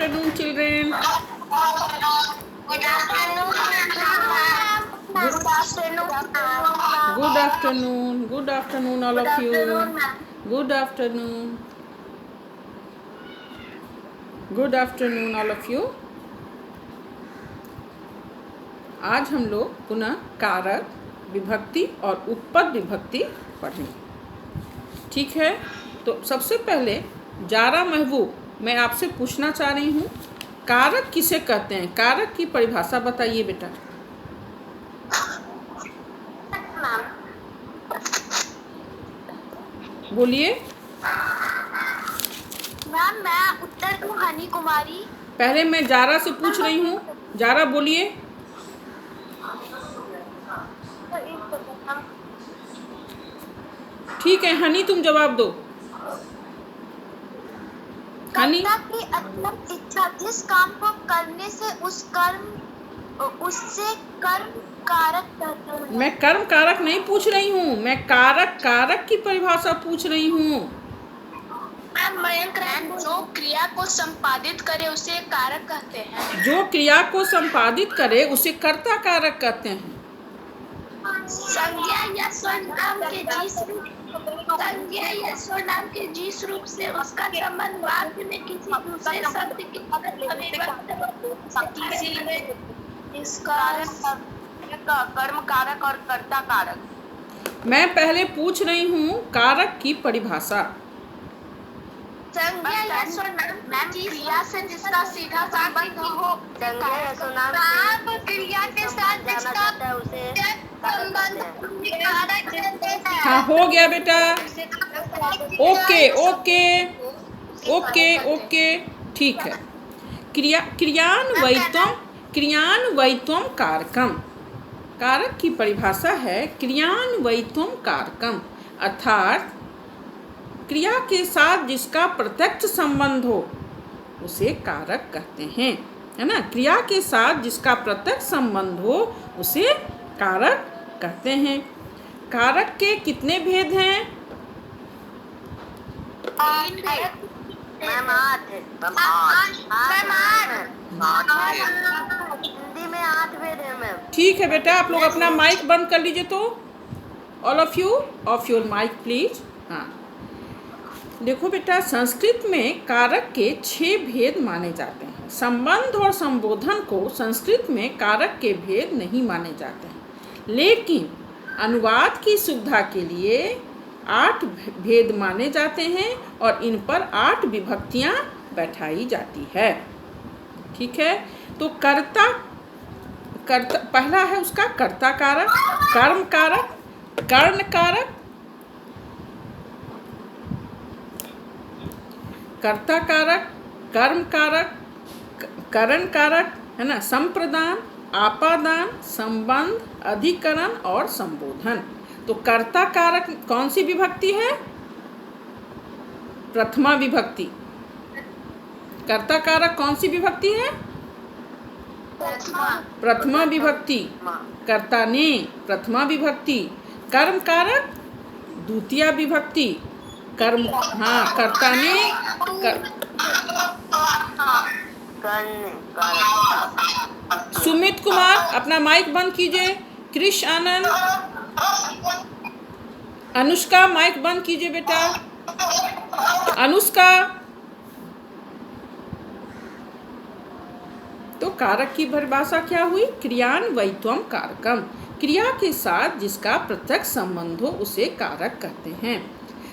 afternoon, children. Good afternoon, ma'am. Good afternoon, ma'am. Good afternoon. Good afternoon, all Good of you. afternoon, ma'am. Good afternoon. Good afternoon, all of you. आज हम लोग पुनः कारक, विभक्ति और उपपद विभक्ति पढ़ेंगे। ठीक है, तो सबसे पहले जारा महबूब, मैं आपसे पूछना चाह रही हूँ, कारक किसे कहते हैं? कारक की परिभाषा बताइए बेटा। बोलिए। मैम मैं उत्तर दूं हनी कुमारी। पहले मैं जारा से पूछ रही हूँ, जारा बोलिए। ठीक है हनी, तुम जवाब दो। हनी, कर्ता की अत्यंत इच्छा, जिस काम को करने से उससे कर्म कारक कहते हैं। मैं कर्म कारक नहीं पूछ रही हूँ, मैं कारक कारक की परिभाषा पूछ रही हूँ। जो क्रिया को संपादित करे उसे कारक कहते हैं। जो क्रिया को संपादित करे उसे कर्ता कारक कहते हैं। संज्ञा या स्वनाम के जिस रूप से उसका संबंध वाक्य में किसी दूसरे शब्द के कर्म कारक और कर्ता कारक। मैं पहले पूछ रही हूँ कारक की परिभाषा। संज्ञा या स्वनाम क्रिया से जिसका सीधा संबंध हो, संज्ञा या स्वनाम क्रिया के साथ जिसका हाँ हो गया बेटा। ओके ओके ओके ओके ठीक है। क्रियान्वयित्वम कारकम। कारक की परिभाषा है क्रियान्वयित्वम कारकम, अर्थात क्रिया के साथ जिसका प्रत्यक्ष संबंध हो उसे कारक कहते हैं, है ना। क्रिया के साथ जिसका प्रत्यक्ष संबंध हो उसे कारक कहते हैं। कारक के कितने भेद हैं? हिंदी में 8 भेद है मैम। ठीक है बेटा, आप लोग अपना माइक बंद कर लीजिए। तो all of you off your mic please. हाँ देखो बेटा, संस्कृत में कारक के 6 भेद माने जाते हैं। संबंध और संबोधन को संस्कृत में कारक के भेद नहीं माने जाते हैं, लेकिन अनुवाद की सुविधा के लिए 8 भेद माने जाते हैं और इन पर 8 विभक्तियां बैठाई जाती है। ठीक है, तो कर्ता पहला है उसका कर्ता कारक, कर्म कारक, कर्ण कारक, कर्ता कारक, कर्म कारक, करण कारक, है ना, संप्रदान, आपादान, संबंध, अधिकरण और संबोधन। तो कर्ता कारक कौन सी विभक्ति है? प्रथमा विभक्ति। कर्ता कारक कौन सी विभक्ति है? प्रथमा विभक्ति। कर्ता ने प्रथमा विभक्ति। कर्म कारक द्वितीय विभक्ति। कर्म हाँ कर्ता ने सुमित कुमार अपना माइक बंद कीजिए। कृष आनंद, अनुष्का माइक बंद कीजिए बेटा। अनुष्का, तो कारक की परिभाषा क्या हुई? क्रियान्वयित्वम कारकम। क्रिया के साथ जिसका प्रत्यक्ष संबंध हो उसे कारक कहते हैं।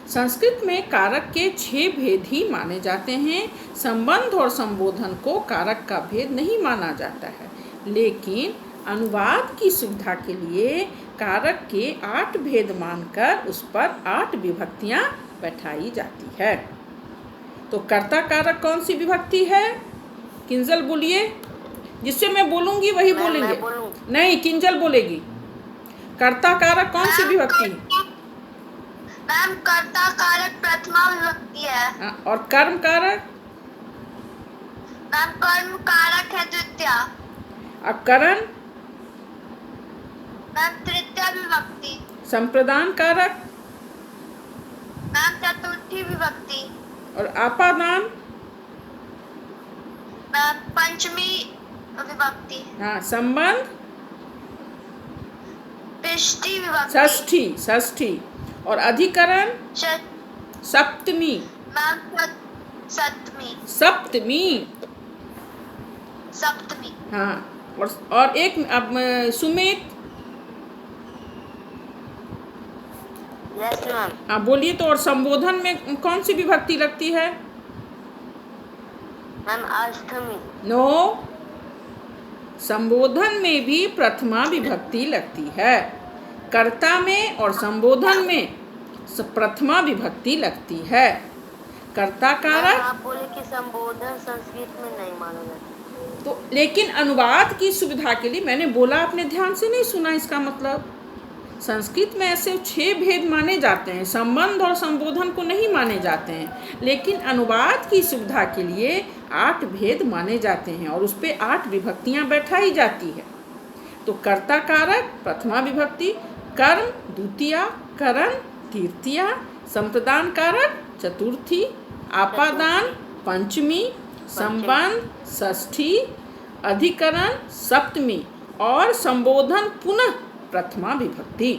संस्कृत में कारक के 6 भेद ही माने जाते हैं। संबंध और संबोधन को कारक का भेद नहीं माना जाता है, लेकिन अनुवाद की सुविधा के लिए कारक के 8 भेद मानकर उस पर 8 विभक्तियां बैठाई जाती है। तो कर्ता कारक कौन सी विभक्ति है? किंजल बोलिए, जिससे मैं बोलूंगी वही बोलेंगे। नहीं, किंजल बोलेगी। कर्ता कारक कौन सी विभक्ति है? मैम कर्ता कारक प्रथमा विभक्ति है। और कर्म कारक? मैम कर्म कारक है द्वितीय। और करण? मैम तृतीय विभक्ति। संप्रदान कारक? मैम चतुर्थी विभक्ति। और आपादान? मैम पंचमी विभक्ति। हाँ, संबंध षष्ठी विभक्ति। षष्ठी, षष्ठी। और अधिकरण सप्तमी। मैम सप्तमी। सप्तमी। सप्तमी। हाँ, और एक अब सुमित। Yes ma'am. हाँ बोलिए तो। और संबोधन में कौन सी विभक्ति लगती है? मैम अष्टमी। नो, संबोधन में भी प्रथमा विभक्ति लगती है। कर्ता में और संबोधन में प्रथमा विभक्ति लगती है। कर्ता कारक। आप बोले कि संबोधन संस्कृत में नहीं माना जाता, तो लेकिन अनुवाद की सुविधा के लिए मैंने बोला, आपने ध्यान से नहीं सुना। इसका मतलब संस्कृत में ऐसे 6 भेद माने जाते हैं, संबंध और संबोधन को नहीं माने जाते हैं, लेकिन अनुवाद की सुविधा के लिए 8 भेद माने जाते हैं और उस पर 8 विभक्तियां बैठाई जाती है। तो कर्ता कारक प्रथमा विभक्ति, कर्म द्वितीया, करण तृतीया, संप्रदान कारक चतुर्थी, आपादान पंचमी, संबंध षष्ठी, अधिकरण सप्तमी और संबोधन पुनः प्रथमा विभक्ति।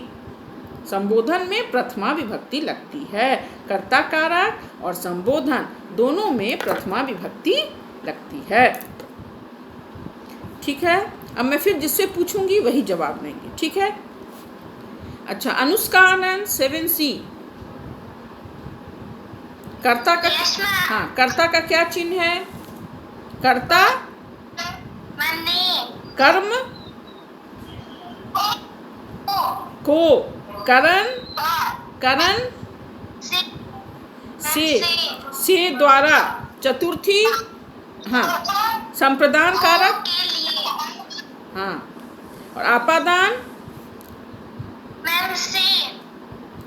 संबोधन में प्रथमा विभक्ति लगती है। कर्ता कारक और संबोधन दोनों में प्रथमा विभक्ति लगती है। ठीक है, अब मैं फिर जिससे पूछूंगी वही जवाब देंगे। ठीक है। अच्छा, अनुष्का आनंद 7C। कर्ता का हाँ, कर्ता का क्या चिन्ह है? कर्ता कर्म को, करण करण से द्वारा, चतुर्थी हाँ संप्रदान कारक हाँ, और आपादान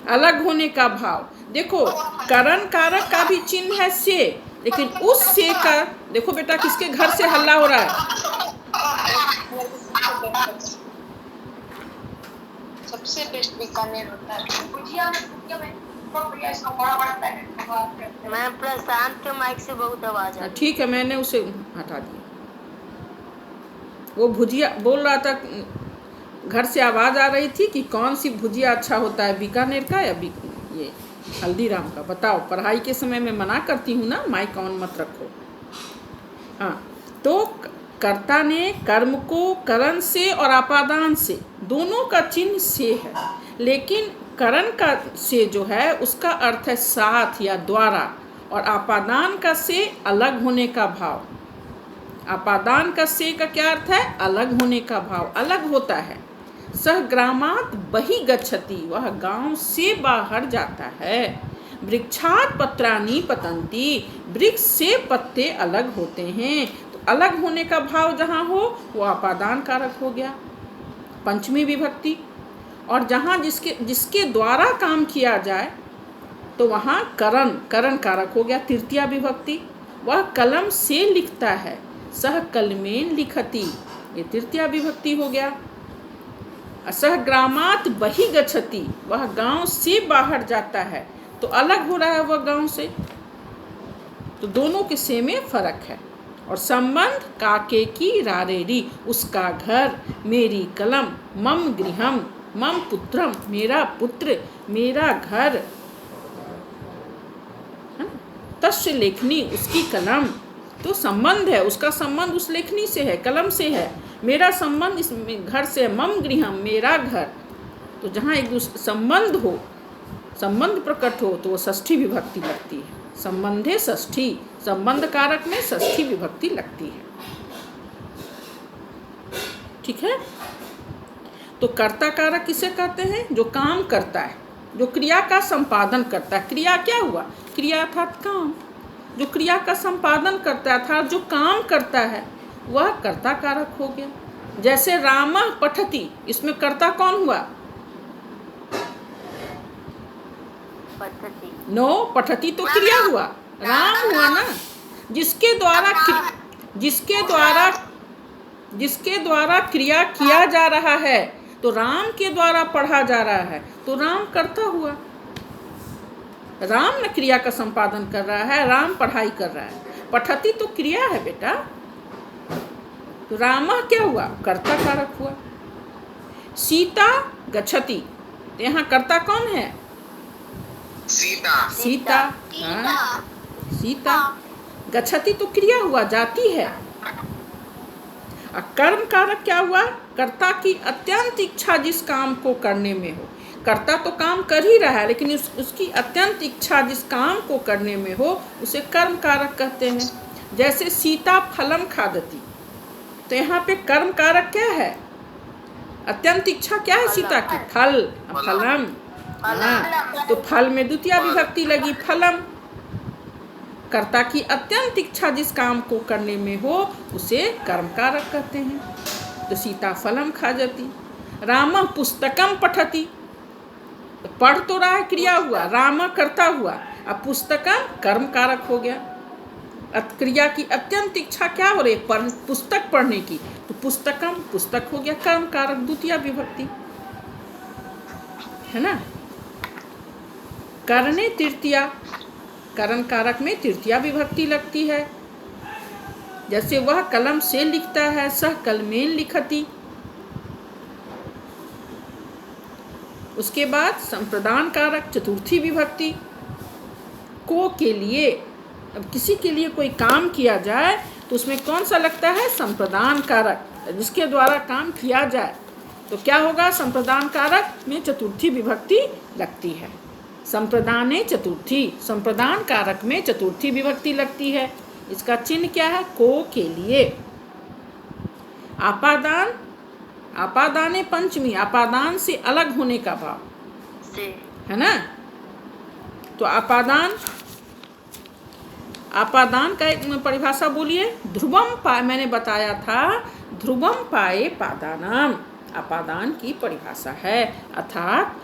अलग होने का भाव। देखो, करण कारक का भी चिन्ह है से, लेकिन उस से का देखो बेटा, किसके घर से हल्ला हो रहा है? सबसे बेस्ट बीकानेर होता है। मैं प्रशांत के माइक से बहुत आवाज है। ठीक है, मैंने उसे हटा दिया। वो भुजिया बोल रहा था, घर से आवाज़ आ रही थी कि कौन सी भुजिया अच्छा होता है, बीकानेर का या ये हल्दीराम का। बताओ, पढ़ाई के समय में मना करती हूँ ना, माइक ऑन मत रखो। हाँ, तो कर्ता ने कर्म को करण से और आपादान से, दोनों का चिन्ह से है, लेकिन करण का से जो है उसका अर्थ है साथ या द्वारा, और आपादान का से अलग होने का भाव। आपादान का से का क्या अर्थ है? अलग होने का भाव, अलग होता है। सह ग्रामात बहि गच्छति, वह गांव से बाहर जाता है। वृक्षात पत्राणि पतंती, वृक्ष से पत्ते अलग होते हैं। तो अलग होने का भाव जहाँ हो वो आपादान कारक हो गया, पंचमी विभक्ति। और जहाँ जिसके द्वारा काम किया जाए तो वहाँ करण कारक हो गया, तृतीया विभक्ति। वह कलम से लिखता है, सह कलमेन लिखति, ये तृतीया विभक्ति हो गया। सह ग्रामात बहि गच्छति, वह गांव से बाहर जाता है, तो अलग हो रहा है वह गांव से। तो दोनों के से में फर्क है। और संबंध काके की रारेरी, उसका घर, मेरी कलम, मम गृहम, मम पुत्रम, मेरा पुत्र, मेरा घर, तस्य लेखनी, उसकी कलम। तो संबंध है, उसका संबंध उस लेखनी से है, कलम से है। मेरा संबंध इस घर से, मम गृहम, मेरा घर। तो जहाँ एक दूसरे संबंध हो, संबंध प्रकट हो, तो वो षष्ठी विभक्ति लगती है। संबंधे षष्ठी, संबंध कारक में षष्ठी विभक्ति लगती है। ठीक है। तो कर्ता कारक किसे कहते हैं? जो काम करता है, जो क्रिया का संपादन करता है। क्रिया क्या हुआ? क्रिया अर्थात काम। जो क्रिया का संपादन करता है अर्थात जो काम करता है, वह कर्ता कारक हो गया। जैसे रामः पठति, इसमें कर्ता कौन हुआ? पठति। नो, पठति तो क्रिया हुआ, राम हुआ ना। जिसके द्वारा क्रिया किया जा रहा है, तो राम के द्वारा पढ़ा जा रहा है, तो राम कर्ता हुआ। राम न क्रिया का संपादन कर रहा है, राम पढ़ाई कर रहा है। पठति तो क्रिया है बेटा, तो रामः क्या हुआ? कर्ता कारक हुआ। सीता गच्छति, तो यहाँ कर्ता कौन है? सीता। सीता। हाँ, सीता। गच्छति तो क्रिया हुआ, जाती है। और कर्म कारक क्या हुआ? कर्ता की अत्यंत इच्छा जिस काम को करने में हो। कर्ता तो काम कर ही रहा है, लेकिन उसकी अत्यंत इच्छा जिस काम को करने में हो उसे कर्म कारक कहते हैं। जैसे सीता फलम खादती, तो यहाँ पे कर्म कारक क्या है? अत्यंत इच्छा क्या है सीता की? फल। फलम। हाँ, तो फल में द्वितीय विभक्ति लगी, फलम। कर्ता की अत्यंत इच्छा जिस काम को करने में हो उसे कर्म कारक कहते हैं। तो सीता फलम खादती। रामः पुस्तकम पठति, तो पढ़ तो रहा है, क्रिया हुआ, रामः कर्ता हुआ, अब पुस्तकम कर्म कारक हो गया। क्रिया की अत्यंत इच्छा क्या हो रही? पुस्तक पढ़ने की, तो पुस्तकम पुस्तक हो गया, कर्म कारक द्वितीय विभक्ति, है ना। करणे तृतीया, करण कारक में तृतीया विभक्ति लगती है। जैसे वह कलम से लिखता है, सह कलमेन लिखति। उसके बाद संप्रदान कारक चतुर्थी विभक्ति। को के लिए, अब किसी के लिए कोई काम किया जाए तो उसमें कौन सा लगता है? संप्रदान कारक, जिसके द्वारा काम किया जाए। तो क्या होगा? संप्रदान कारक में चतुर्थी विभक्ति लगती है। संप्रदाने चतुर्थी, संप्रदान कारक में चतुर्थी विभक्ति लगती है। इसका चिन्ह क्या है? को के लिए। आपादान, आपादाने पंचमी, आपादान से अलग होने का भाव से, है ना। तो आपादान, आपादान का एक परिभाषा बोलिए। ध्रुवम पाए, मैंने बताया था, ध्रुवम पाए पादानाम आपादान की परिभाषा है। अर्थात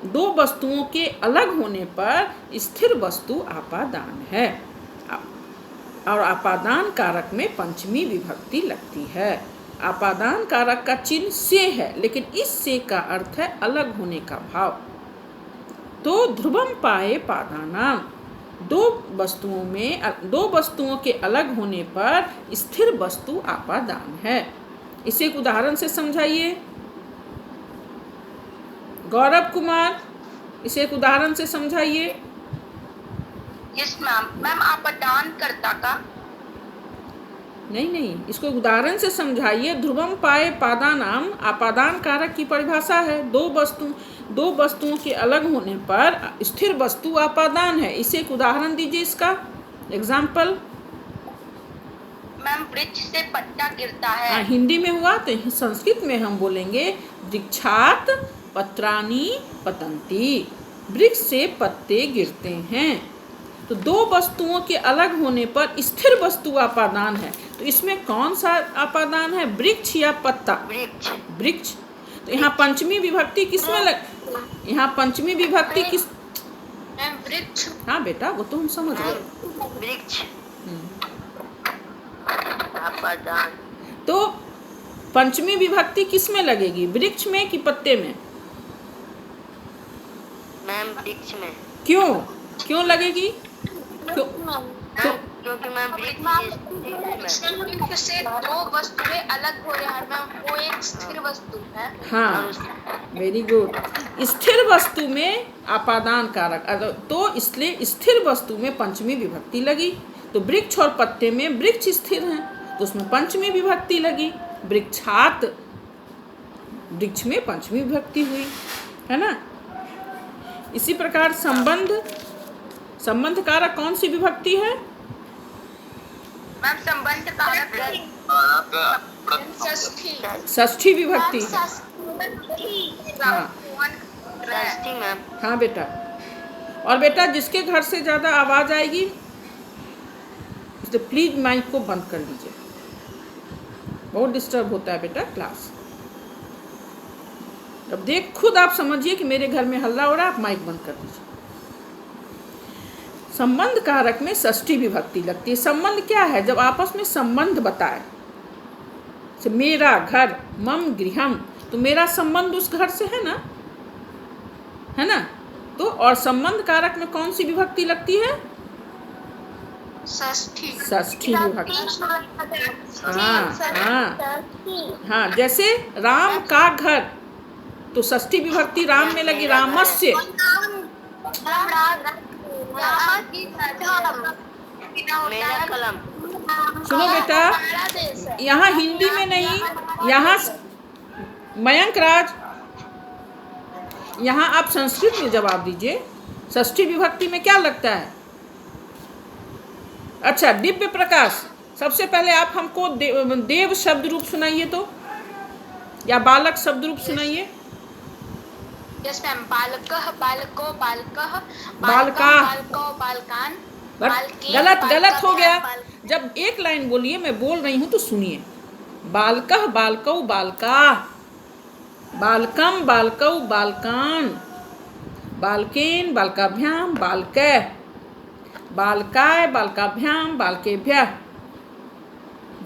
दो वस्तुओं के अलग होने पर स्थिर वस्तु आपादान है। और आपादान कारक में पंचमी विभक्ति लगती है। आपादान कारक का चिन्ह से है, लेकिन इस से का अर्थ है अलग होने का भाव। तो ध्रुवम पाए पादानाम, दो वस्तुओं के अलग होने पर स्थिर वस्तु आपादान है। इसे एक उदाहरण से समझाइए। गौरव कुमार, इसे एक उदाहरण से समझाइए। Yes ma'am. मैम आपादान कर्ता का, नहीं, इसको उदाहरण से समझाइए। ध्रुवम पाए पादानाम आपादान कारक की परिभाषा है। दो वस्तुओं के अलग होने पर स्थिर वस्तु आपादान है। इसे एक उदाहरण दीजिए, इसका एग्जाम्पल। मैम वृक्ष से पत्ता गिरता है। हिंदी में हुआ, तो संस्कृत में हम बोलेंगे वृक्षात पत्राणि पतन्ति, वृक्ष से पत्ते गिरते हैं। तो दो वस्तुओं के अलग होने पर स्थिर वस्तु आपादान है। तो इसमें कौन सा आपादान है? वृक्ष या पत्ता? वृक्ष। तो यहाँ पंचमी विभक्ति किसमें यहाँ पंचमी विभक्ति किस? वृक्ष। हाँ बेटा, वो तो हम समझ गए। वृक्ष आपादान। तो पंचमी विभक्ति किसमें लगेगी? वृक्ष में कि पत्ते में? मैम वृक्ष में। क्यों लगेगी? क्योंकि मैम वृक्ष से दो वस्तुएं अलग हो रही है मैम, वो एक स्थिर वस्तु है। हाँ, वेरी गुड। स्थिर वस्तु में आपादान कारक, तो इसलिए स्थिर वस्तु में पंचमी विभक्ति लगी। तो वृक्ष और पत्ते में वृक्ष स्थिर हैं, तो उसमें पंचमी विभक्ति लगी। वृक्षात, वृक्ष में पंचमी विभक्ति हुई, है ना। इसी प्रकार संबंध कारक कौन सी विभक्ति है? मैम संबंध कारक षष्ठी विभक्ति। हाँ बेटा। और बेटा जिसके घर से ज़्यादा आवाज़ आएगी तो प्लीज़ माइक को बंद कर लीजिए, बहुत डिस्टर्ब होता है बेटा क्लास। अब खुद आप समझिए कि मेरे घर में हल्ला हो रहा है, आप माइक बंद कर दीजिए। संबंध कारक में षष्ठी विभक्ति लगती है। संबंध क्या है? जब आपस में संबंध बताए, मेरा घर, मम गृहम, तो मेरा संबंध उस घर से है ना। तो और संबंध कारक में कौन सी विभक्ति लगती है? षष्ठी षष्ठी विभक्ति। हाँ हाँ षष्ठी हाँ, जैसे राम का घर, तो षष्ठी विभक्ति राम में लगी, रामस्य। मेरा कलम। सुनो बेटा, यहाँ हिंदी में नहीं, यहाँ मयंक राज, यहाँ आप संस्कृत में जवाब दीजिए। षष्ठी विभक्ति में क्या लगता है? अच्छा, दिव्य प्रकाश, सबसे पहले आप हमको देव शब्द रूप सुनाइए तो, या बालक शब्द रूप सुनाइए। Yes ma'am. बालकः, बालको, बालकः, बालका। बालको, बालकान, गलत हो गया। जब एक लाइन बोलिए, मैं बोल रही हूँ तो सुनिए। बालकः, बालकौ, बालका, बालकम, बालकौ, बालकान, बालकेन, बालकाभ्याम, बालकै, बालकाय, बालकाभ्याम, बालकेभ्यः,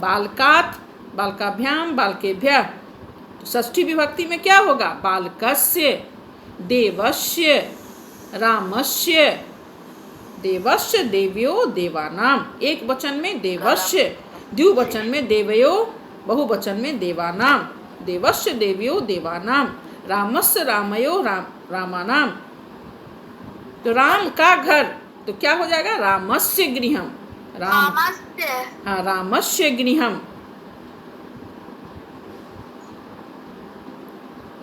बालकात्, बालकाभ्याम, बालकेभ्यः। तो षष्ठी विभक्ति में क्या होगा? बालकस्य, देवस्य, रामस्य, देवस्य, देव्यो, देवानाम। एक वचन में देवस्य, द्विवचन में देवयो, बहुवचन में देवानाम। देवस्य, देव्यो, देवानाम, रामस्य, रामयो, रामानाम। तो राम का घर, तो क्या हो जाएगा? रामस्य गृहम। हाँ, रामस्य गृहम।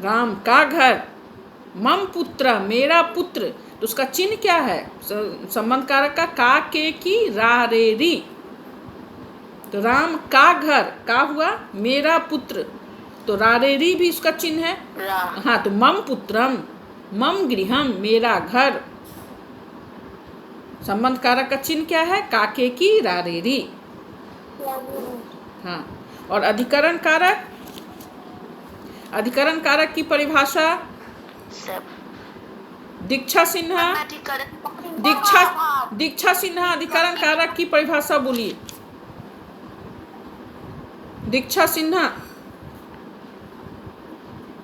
राम का घर। मम पुत्र, मेरा पुत्र, तो उसका चिन्ह क्या है? संबंध कारक का के की रा रे री। तो राम का घर, का हुआ मेरा पुत्र, तो रा रे री भी उसका चिन्ह है। हाँ, तो मम पुत्रम, मम गृहम, मेरा घर। संबंध कारक का चिन्ह क्या है? काके की रा रे री। हाँ, और अधिकरण कारक, अधिकरण कारक की परिभाषा दीक्षा सिन्हा, दीक्षा सिन्हा अधिकरण कारक की परिभाषा बोलिए। दीक्षा सिन्हा।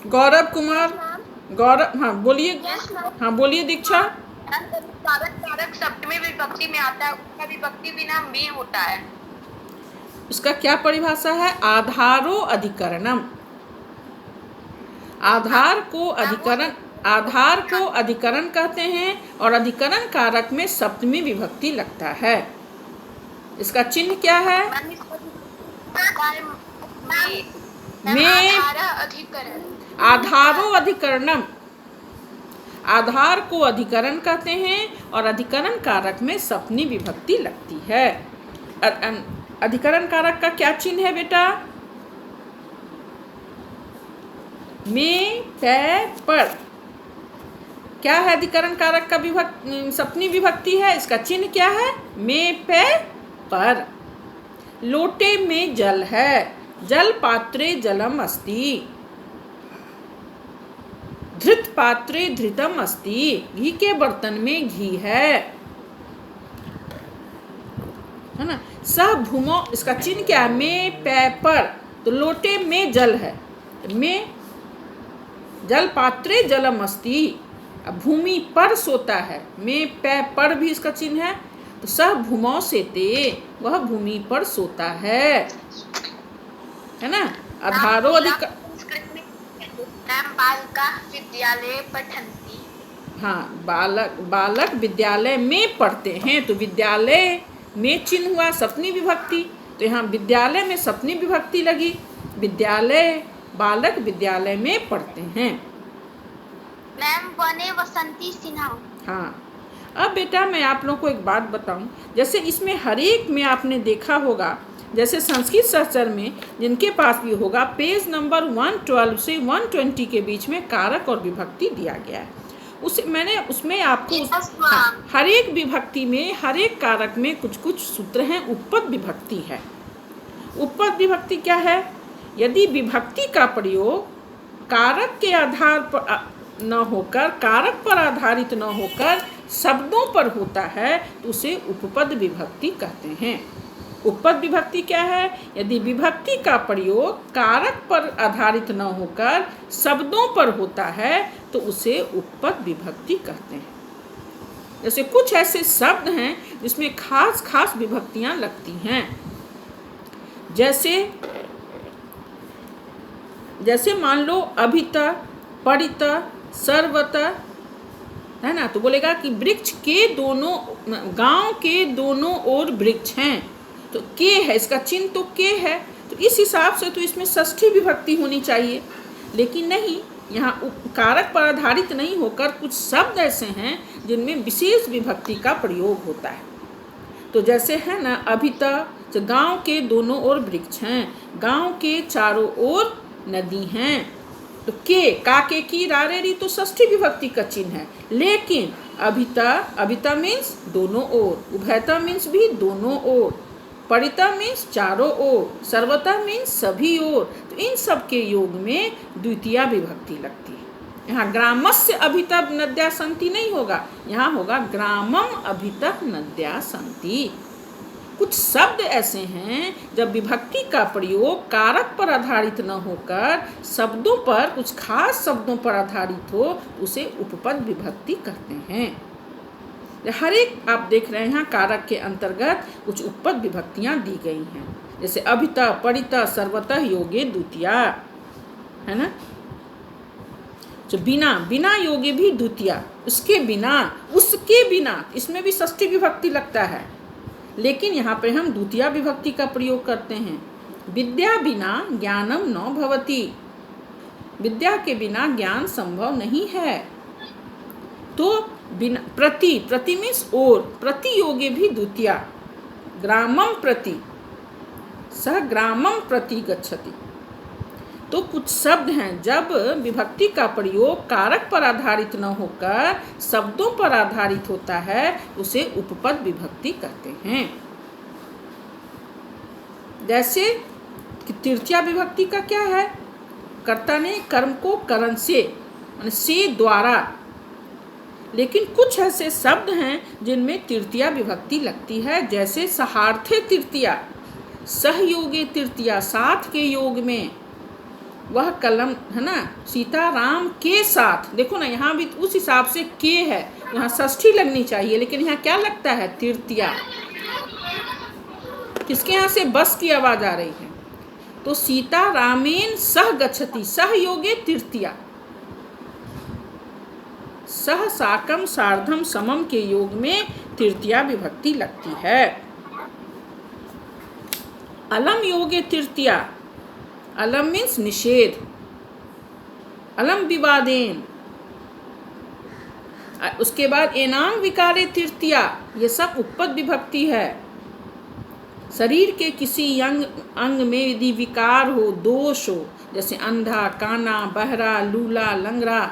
गौरव कुमार, गौरव, हाँ बोलिए। हाँ बोलिए दीक्षा। कारक सप्तमी विभक्ति में आता है, उसका विभक्ति बिना में होता है। उसका क्या परिभाषा है? आधारो अधिकरणम। आधार को अधिकरण कहते हैं, और अधिकरण कारक में सप्तमी विभक्ति लगता है। इसका चिन्ह क्या है? में आधारो अधिकरणम। आधार को अधिकरण कहते हैं, और अधिकरण कारक में सप्तमी विभक्ति लगती है। अधिकरण कारक का क्या चिन्ह है बेटा? में, पै, पर। क्या है अधिकरण कारक का सप्तमी विभक्ति है? इसका चिन्ह क्या है? में, पै, पर। लोटे में जल है, जल पात्रे जलम अस्ति। धृत पात्रे धृतम अस्ति, घी के बर्तन में घी है ना। सह भूमो, इसका चिन्ह क्या है? में, पै, पर। तो लोटे में जल है, में जल पात्रे जलम अस्ति, भूमि पर सोता है, में, पै, पर भी इसका चिन्ह है। तो सह भूमौ सेते, वह भूमि पर सोता है ना। आधारो अधिक, विद्यालय पठन्ति। हाँ, बालक विद्यालय में पढ़ते हैं, तो विद्यालय में चिन्ह हुआ सप्तमी विभक्ति, तो यहाँ विद्यालय में सप्तमी विभक्ति लगी। विद्यालय, बालक विद्यालय में पढ़ते हैं। मैम वने वसंती सिन्हा। हाँ, अब बेटा मैं आप लोगों को एक बात बताऊं, जैसे इसमें हर एक में आपने देखा होगा, जैसे संस्कृत शास्त्र में जिनके पास भी होगा, पेज नंबर 112 से 120 के बीच में कारक और विभक्ति दिया गया है। उसमें आपको हर एक विभक्ति में, हर एक कारक में कुछ कुछ सूत्र हैं। उपपद विभक्ति है। उपपद विभक्ति क्या है? यदि विभक्ति का प्रयोग कारक के आधार पर न होकर, कारक पर आधारित न होकर शब्दों पर होता है, तो उसे उपपद विभक्ति कहते हैं। उपपद विभक्ति क्या है? यदि विभक्ति का प्रयोग कारक पर आधारित न होकर शब्दों पर होता है, तो उसे उपपद विभक्ति कहते हैं। जैसे कुछ ऐसे शब्द हैं जिसमें खास खास विभक्तियां लगती हैं। जैसे मान लो अभिता, परिता, सर्वता, है ना, तो बोलेगा कि वृक्ष के दोनों, गांव के दोनों ओर वृक्ष हैं, तो के है, इसका चिन्ह तो के है, तो इस हिसाब से तो इसमें षष्ठी विभक्ति होनी चाहिए। लेकिन नहीं, यहाँ कारक पर आधारित नहीं होकर कुछ शब्द ऐसे हैं जिनमें विशेष विभक्ति का प्रयोग होता है। तो जैसे है ना अभिता, तो गांव के दोनों ओर वृक्ष हैं, गांव के चारों ओर नदी हैं, तो के, का के की रारे री तो षष्ठी विभक्ति का चिन्ह है। लेकिन अभिता मीन्स दोनों ओर, उभयता मीन्स भी दोनों ओर, परिता मीन्स चारों ओर, सर्वता मीन्स सभी ओर, तो इन सब के योग में द्वितीया विभक्ति लगती है। यहाँ ग्रामस्य अभितः नद्या सन्ति नहीं होगा, यहाँ होगा ग्रामम अभितः नद्या सन्ति। कुछ शब्द ऐसे हैं जब विभक्ति का प्रयोग कारक पर आधारित न होकर शब्दों पर, कुछ खास शब्दों पर आधारित हो, उसे उपपद विभक्ति कहते हैं। हर एक आप देख रहे हैं यहाँ कारक के अंतर्गत कुछ उपपद विभक्तियां दी गई हैं, जैसे अभिता, परिता, सर्वतः योगे द्वितीया, है ना। तो बिना योगे भी द्वितीया, उसके बिना, इसमें भी षष्ठी विभक्ति लगता है, लेकिन यहाँ पे हम द्वितीया विभक्ति का प्रयोग करते हैं। विद्या बिना ज्ञानम न भवति, विद्या के बिना ज्ञान संभव नहीं है। तो बिना, प्रति मीन्स और, प्रति योगे भी द्वितीया, ग्रामम प्रति, सह ग्रामम प्रति गच्छति। तो कुछ शब्द हैं जब विभक्ति का प्रयोग कारक पर आधारित न होकर शब्दों पर आधारित होता है, उसे उपपद विभक्ति कहते हैं। जैसे तृतीया विभक्ति का क्या है, कर्ता ने कर्म को करण से द्वारा, लेकिन कुछ ऐसे शब्द हैं जिनमें तृतीया विभक्ति लगती है, जैसे सहार्थे तृतीया, सहयोगे तृतीया, साथ के योग में, वह कलम, है ना, सीता राम के साथ। देखो ना, यहाँ भी उस हिसाब से के है, यहाँ षष्ठी लगनी चाहिए, लेकिन यहाँ क्या लगता है, तृतीया। किसके यहाँ से बस की आवाज आ रही है, तो सीता रामेन सह गच्छति, सहयोगे तृतीया, सह साकम सार्धम समम के योग में तृतीया विभक्ति लगती है। अलम योगे तृतीया, अलम मीन्स निषेध, अलम विवादेन, उसके बाद एनांग विकारे तृतीया, ये सब उपपद विभक्ति है। शरीर के किसी अंग में यदि विकार हो, दोष हो, जैसे अंधा, काना, बहरा, लूला, लंगड़ा,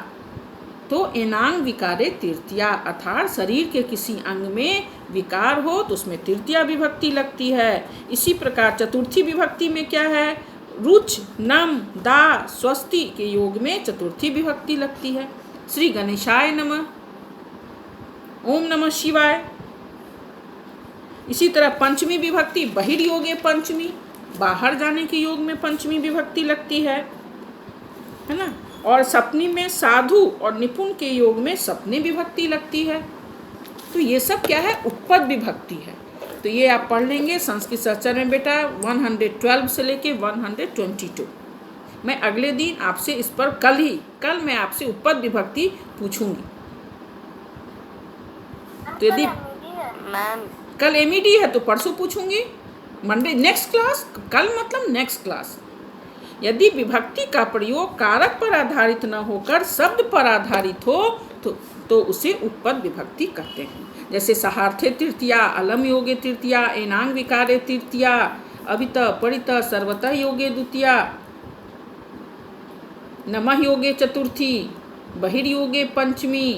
तो एनांग विकारे तृतीया, अर्थात शरीर के किसी अंग में विकार हो तो उसमें तृतीया विभक्ति लगती है। इसी प्रकार चतुर्थी विभक्ति में क्या है, रुच, नम, दा, स्वस्ति के योग में चतुर्थी विभक्ति लगती है। श्री गणेशाय नमः, ओम नमः शिवाय। इसी तरह पंचमी विभक्ति बहिर्योगे पंचमी, बाहर जाने के योग में पंचमी विभक्ति लगती है ना। और सप्तमी में साधु और निपुण के योग में सप्तमी विभक्ति लगती है। तो ये सब क्या है, उपपद विभक्ति है। तो ये आप पढ़ लेंगे संस्कृत सहचर्य में बेटा 112 से लेके 122। मैं अगले दिन आपसे इस पर कल मैं आपसे उपपद विभक्ति पूछूंगी। तो यदि कल एमईडी है तो परसों पूछूंगी, मंडे नेक्स्ट क्लास, कल मतलब नेक्स्ट क्लास। यदि विभक्ति का प्रयोग कारक पर आधारित न होकर शब्द पर आधारित हो तो उसे उपपद विभक्ति कहते हैं। जैसे सहार्थे तृतीया, अलम योगे तृतीया, एनांग विकारे तृतीया, अभित, परित, सर्वतः योगे द्वितीया, नमः योगे चतुर्थी, बहिर्योगे पंचमी,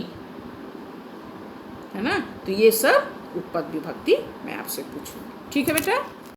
है ना। तो ये सब उपपद विभक्ति मैं आपसे पूछूंगी, ठीक है बेटा।